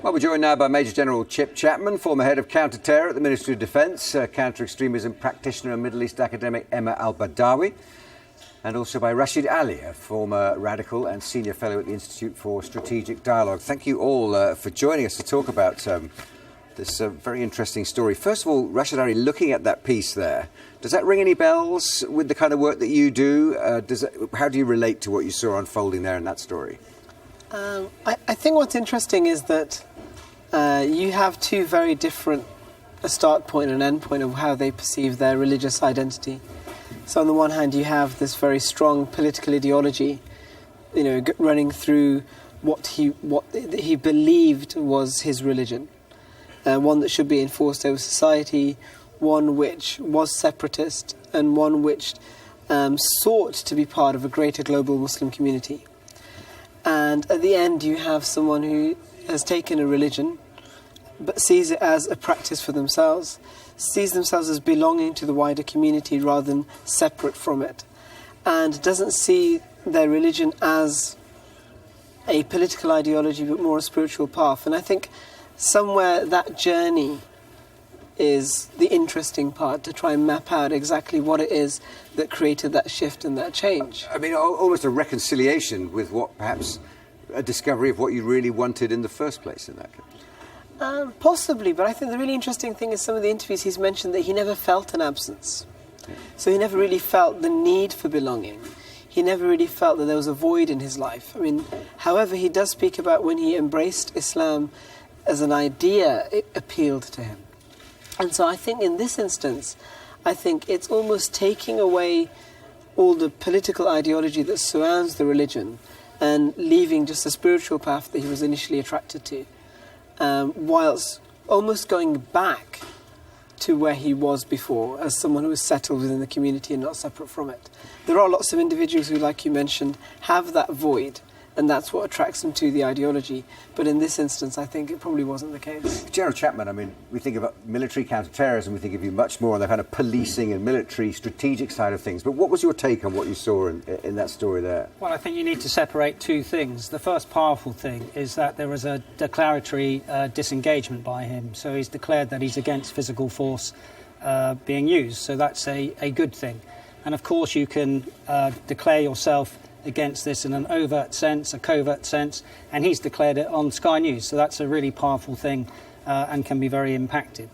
Well, we're joined now by Major General Chip Chapman, former head of counter-terror at the Ministry of Defence, counter-extremism practitioner and Middle East academic Emma El-Badawy, and also by Rashad Ali, a former radical and senior fellow at the Institute for Strategic Dialogue. Thank you all for joining us to talk about this very interesting story. First of all, Rashad Ali, looking at that piece there, does that ring any bells with the kind of work that you do? How do you relate to what you saw unfolding there in that story? I think what's interesting is that you have two very different a start point and an end point of how they perceive their religious identity. So on the one hand, you have this very strong political ideology, running through what he believed was his religion, one that should be enforced over society, one which was separatist, and one which sought to be part of a greater global Muslim community. And at the end, you have someone who has taken a religion, but sees it as a practice for themselves, sees themselves as belonging to the wider community rather than separate from it, and doesn't see their religion as a political ideology, but more a spiritual path. And I think somewhere that journey is the interesting part, to try and map out exactly what it is that created that shift and that change. I mean, almost a reconciliation with what perhaps a discovery of what you really wanted in the first place in that case. Possibly, but I think the really interesting thing is some of the interviews he's mentioned that he never felt an absence. Yeah. So he never really felt the need for belonging. He never really felt that there was a void in his life. I mean, however, he does speak about when he embraced Islam as an idea, it appealed to him. And so I think in this instance, I think it's almost taking away all the political ideology that surrounds the religion and leaving just a spiritual path that he was initially attracted to, whilst almost going back to where he was before as someone who was settled within the community and not separate from it. There are lots of individuals who, like you mentioned, have that void, and that's what attracts them to the ideology. But in this instance, I think it probably wasn't the case. General Chapman, I mean, we think about military counter-terrorism, we think of you much more on the kind of policing and military strategic side of things. But what was your take on what you saw in that story there? Well, I think you need to separate two things. The first powerful thing is that there was a declaratory disengagement by him. So he's declared that he's against physical force being used. So that's a good thing. And of course, you can declare yourself against this in an overt sense, a covert sense, and he's declared it on Sky News. So that's a really powerful thing and can be very impacted.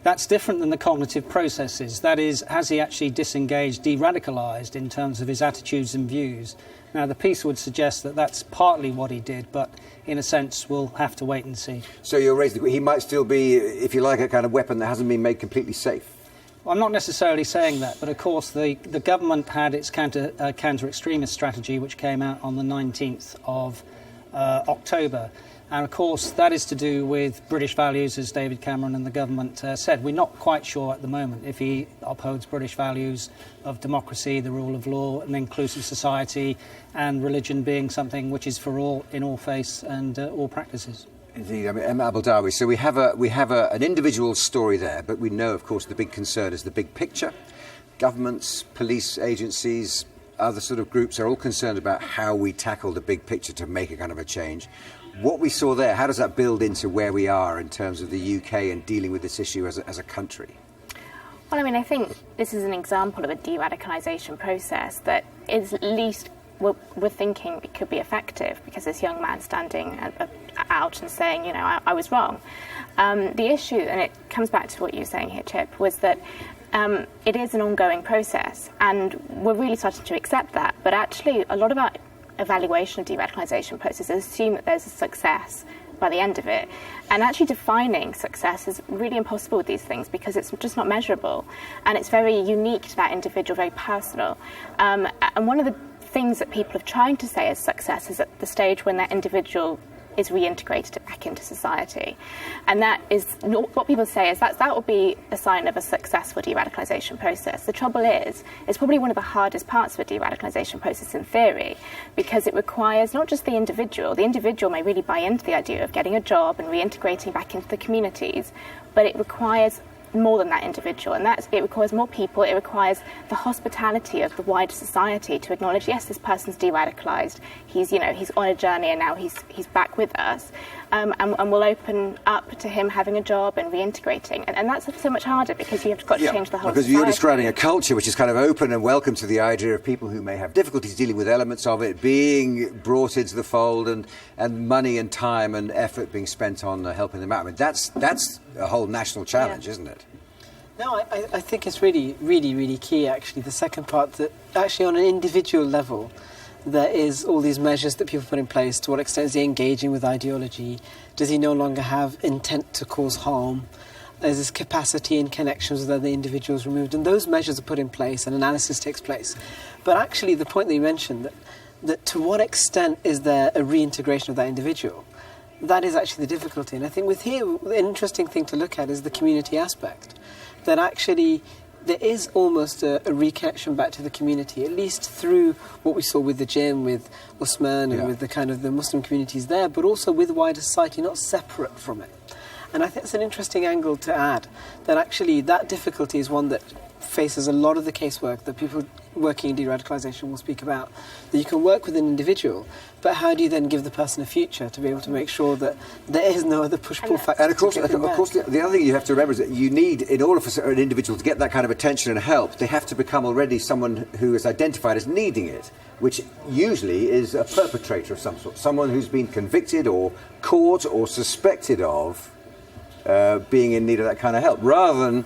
That's different than the cognitive processes. That is, has he actually disengaged, de-radicalised in terms of his attitudes and views? Now, the piece would suggest that that's partly what he did, but in a sense, we'll have to wait and see. So you're raising, he might still be, if you like, a kind of weapon that hasn't been made completely safe? Well, I'm not necessarily saying that, but of course the government had its counter-extremist strategy, which came out on the 19th of October. And of course that is to do with British values, as David Cameron and the government said. We're not quite sure at the moment if he upholds British values of democracy, the rule of law, an inclusive society, and religion being something which is for all, in all faiths and all practices. Indeed, I mean, Emma El-Badawy. So we have an individual story there, but we know, of course, the big concern is the big picture. Governments, police agencies, other sort of groups are all concerned about how we tackle the big picture to make a kind of a change. What we saw there, how does that build into where we are in terms of the UK and dealing with this issue as a country? Well, I mean, I think this is an example of a de-radicalisation process that is at least we're thinking it could be effective, because this young man standing out and saying, I was wrong. The issue, and it comes back to what you were saying here, Chip, was that it is an ongoing process, and we're really starting to accept that. But actually, a lot of our evaluation of de-radicalisation processes assume that there's a success by the end of it. And actually defining success is really impossible with these things, because it's just not measurable, and it's very unique to that individual, very personal. And one of the things that people are trying to say as success is at the stage when that individual is reintegrated back into society. And that is what people say is that will be a sign of a successful de-radicalisation process. The trouble is, it's probably one of the hardest parts of a de-radicalisation process in theory, because it requires not just the individual may really buy into the idea of getting a job and reintegrating back into the communities, but it requires more than that individual, and it requires more people. It requires the hospitality of the wider society to acknowledge, yes, this person's de-radicalised. He's on a journey, and now he's back with us, and we'll open up to him having a job and reintegrating. And that's so much harder because you've got to change the whole because society. you're describing a culture which is kind of open and welcome to the idea of people who may have difficulties dealing with elements of it being brought into the fold, and money and time and effort being spent on helping them out. I mean, that's a whole national challenge, isn't it? No, I think it's really, really, really key, actually, the second part, that actually on an individual level, there is all these measures that people put in place. To what extent is he engaging with ideology? Does he no longer have intent to cause harm? There's this capacity and connections with other individuals removed, and those measures are put in place and analysis takes place. But actually, the point that you mentioned, that to what extent is there a reintegration of that individual? That is actually the difficulty. And I think with here, the interesting thing to look at is the community aspect. That actually there is almost a reconnection back to the community, at least through what we saw with the gym, with Usman, and with the kind of the Muslim communities there, but also with wider society, not separate from it. And I think it's an interesting angle to add, that actually that difficulty is one that faces a lot of the casework that people working in de-radicalisation will speak about. That you can work with an individual, but how do you then give the person a future to be able to make sure that there is no other push-pull factor? And of course, the other thing you have to remember is that you need, in order for an individual to get that kind of attention and help, they have to become already someone who is identified as needing it, which usually is a perpetrator of some sort, someone who's been convicted or caught or suspected of being in need of that kind of help, rather than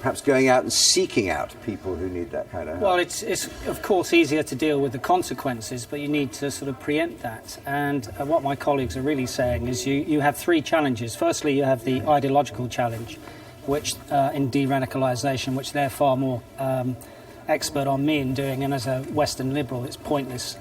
perhaps going out and seeking out people who need that kind of help. Well, it's of course easier to deal with the consequences, but you need to sort of preempt that. And what my colleagues are really saying is you have three challenges. Firstly, you have the ideological challenge, which in de-radicalisation, which they're far more expert on me in doing, and as a Western liberal, it's pointless.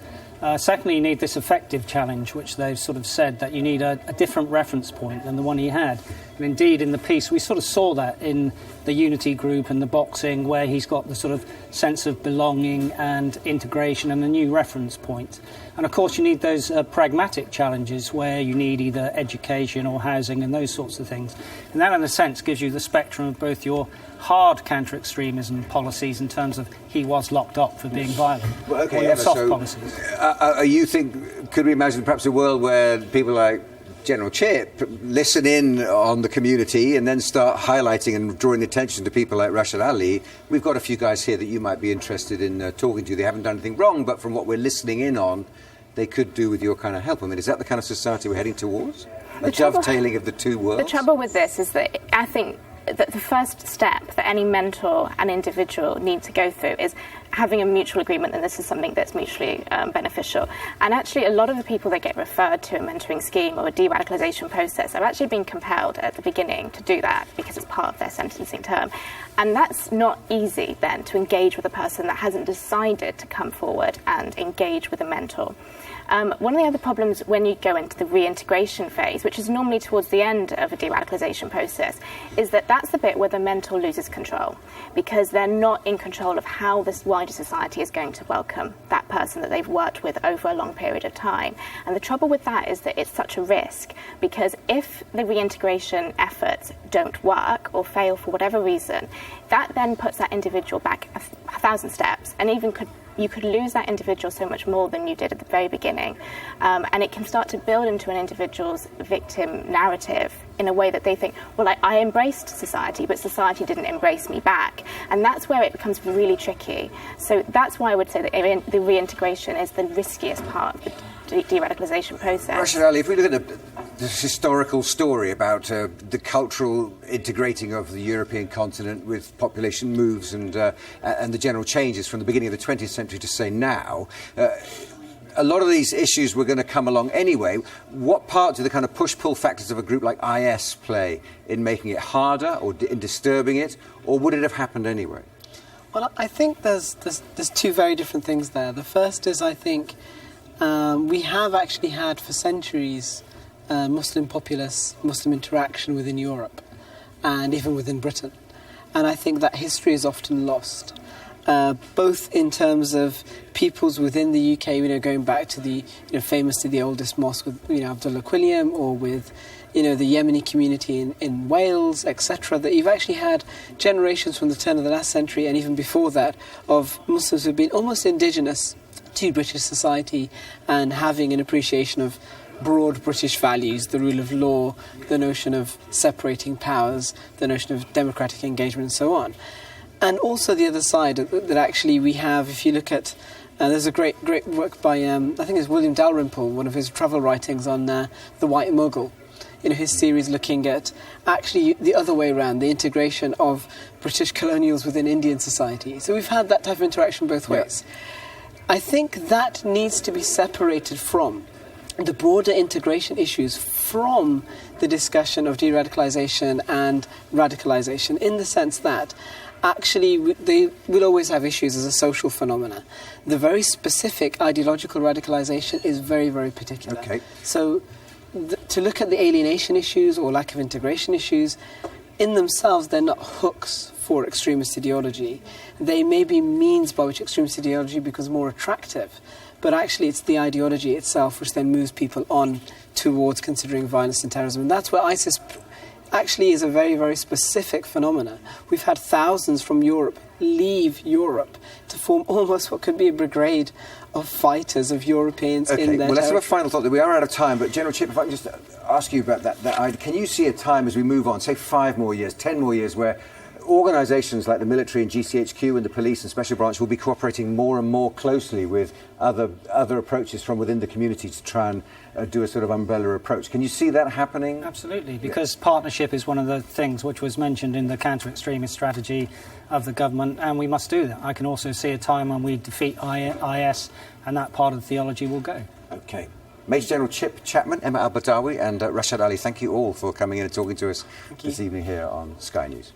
Secondly, you need this effective challenge, which they've sort of said that you need a different reference point than the one he had. And indeed, in the piece, we sort of saw that in the Unity group and the boxing, where he's got the sort of sense of belonging and integration and a new reference point. And of course, you need those pragmatic challenges where you need either education or housing and those sorts of things. And that, in a sense, gives you the spectrum of both your hard counter-extremism policies in terms of he was locked up for being violent, or your soft policies. You think, could we imagine perhaps a world where people like General Chip listen in on the community and then start highlighting and drawing attention to people like Rashad Ali? We've got a few guys here that you might be interested in talking to. They haven't done anything wrong, but from what we're listening in on, they could do with your kind of help. I mean, is that the kind of society we're heading towards? A dovetailing of the two worlds? The trouble with this is that I think that the first step that any mentor and individual need to go through is having a mutual agreement that this is something that's mutually beneficial. And actually, a lot of the people that get referred to a mentoring scheme or a de-radicalisation process are actually being compelled at the beginning to do that because it's part of their sentencing term. And that's not easy then to engage with a person that hasn't decided to come forward and engage with a mentor. One of the other problems when you go into the reintegration phase, which is normally towards the end of a de-radicalisation process, is that that's the bit where the mentor loses control, because they're not in control of how this wider society is going to welcome that person that they've worked with over a long period of time. And the trouble with that is that it's such a risk, because if the reintegration efforts don't work or fail for whatever reason, that then puts that individual back a thousand steps, and even you could lose that individual so much more than you did at the very beginning. And it can start to build into an individual's victim narrative in a way that they think, well, I embraced society, but society didn't embrace me back. And that's where it becomes really tricky. So that's why I would say that the reintegration is the riskiest part of the de-radicalisation process. Rashad Ali, if we look at this historical story about the cultural integrating of the European continent with population moves and the general changes from the beginning of the 20th century to say now, a lot of these issues were going to come along anyway. What part do the kind of push-pull factors of a group like IS play in making it harder or in disturbing it, or would it have happened anyway? Well, I think there's two very different things there. The first is, I think, we have actually had for centuries Muslim populace, Muslim interaction within Europe and even within Britain. And I think that history is often lost, both in terms of peoples within the UK, going back to the, famously the oldest mosque with, Abdullah Quilliam, or with, the Yemeni community in Wales, etc., that you've actually had generations from the turn of the last century and even before that of Muslims who've been almost indigenous to British society and having an appreciation of broad British values, the rule of law, the notion of separating powers, the notion of democratic engagement and so on. And also the other side that actually we have, if you look at, there's a great work by, I think it's William Dalrymple, one of his travel writings on the White Mughal, his series looking at actually the other way around, the integration of British colonials within Indian society. So we've had that type of interaction both ways. I think that needs to be separated from the broader integration issues from the discussion of de-radicalisation and radicalisation, in the sense that actually they will always have issues as a social phenomena. The very specific ideological radicalisation is very, very particular. Okay. So to look at the alienation issues or lack of integration issues, in themselves they're not hooks for extremist ideology. They may be means by which extremist ideology becomes more attractive, but actually it's the ideology itself which then moves people on towards considering violence and terrorism. And that's where ISIS actually is a very, very specific phenomena. We've had thousands from Europe leave Europe to form almost what could be a brigade of fighters, of Europeans in their well, let's have a territory. final thought. We are out of time, but General Chip, if I can just ask you about that idea. Can you see a time as we move on, say 5 more years, 10 more years, where organisations like the military and GCHQ and the police and special branch will be cooperating more and more closely with other approaches from within the community to try and do a sort of umbrella approach? Can you see that happening? Absolutely, because partnership is one of the things which was mentioned in the counter-extremist strategy of the government, and we must do that. I can also see a time when we defeat IS, and that part of the theology will go. OK. Major General Chip Chapman, Emma El-Badawy and Rashad Ali, thank you all for coming in and talking to us this evening here on Sky News.